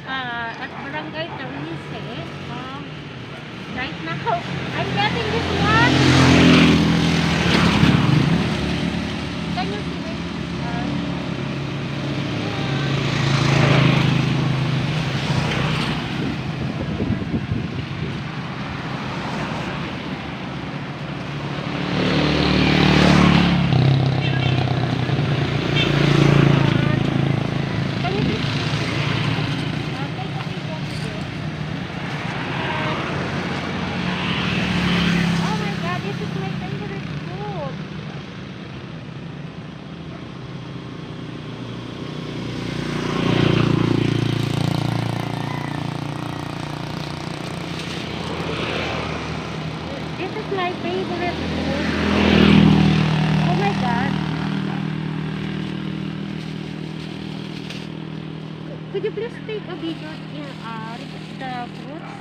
at Barangay Tarise. Right now, I'm getting this one. Can you see it? My favorite food. Oh my god. Could you please take a video in the fruits?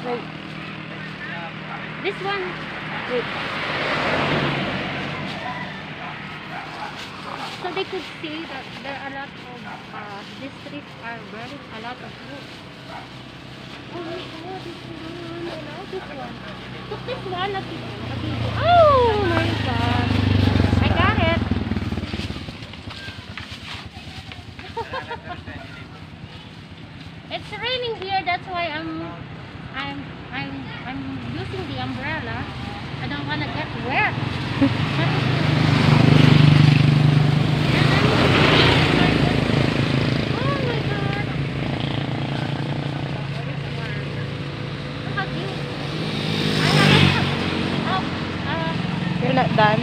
Wait. This one. Wait. So they could see that there are a lot of districts are bearing a lot of fruit. Oh my god, this one. I love this one. Took this one at the video. Oh my god. I got it. It's raining here, that's why I'm using the umbrella. I don't wanna get wet. You're not done?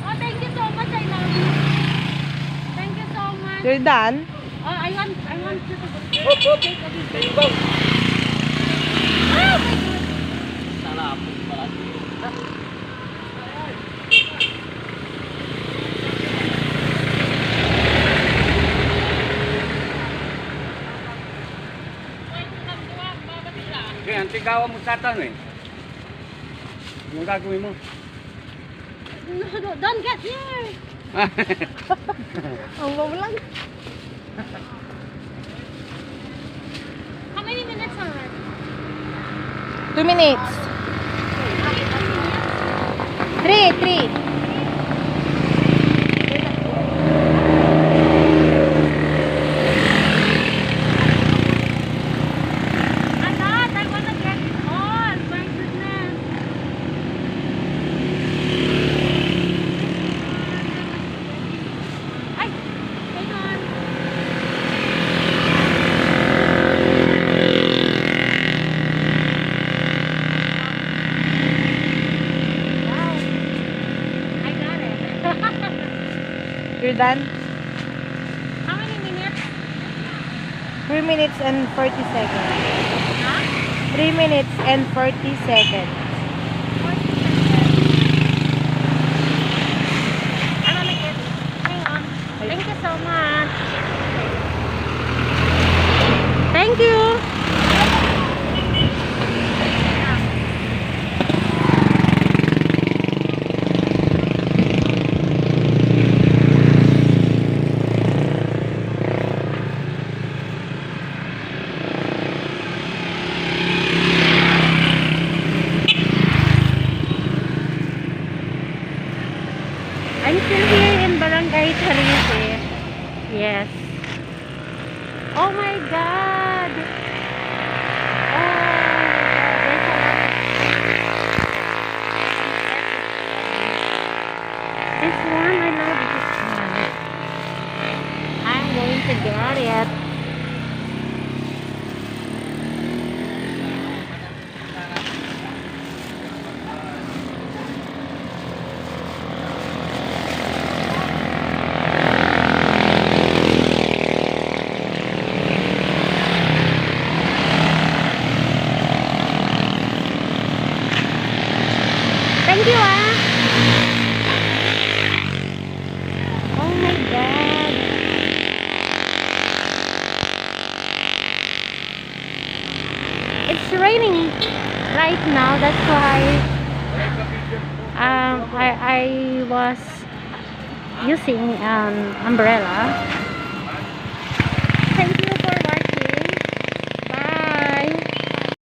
Oh, thank you so much. I love you. Thank you so much. You're done? Oh, I want you to take a video. Oh my god. Sarap. Okay, antigawa mo sa tanong eh. Anong gagawin mo? No, don't get here. Ang wow lang. How many minutes already? 2 minutes. 3. A lot. I want to get it all. My goodness. Ay, hang on. Wow. I got it. You're done? How many minutes? 3 minutes and 40 seconds. Huh? 3 minutes and 40 seconds. I want to get it. Hang on. Thank you so much. Thank you. I'm still here in Barangay Tarise. Yes. Oh my god. Oh my god. This one, I love this one. I'm going to get it. Thank you, ah. right now. That's why I was using an umbrella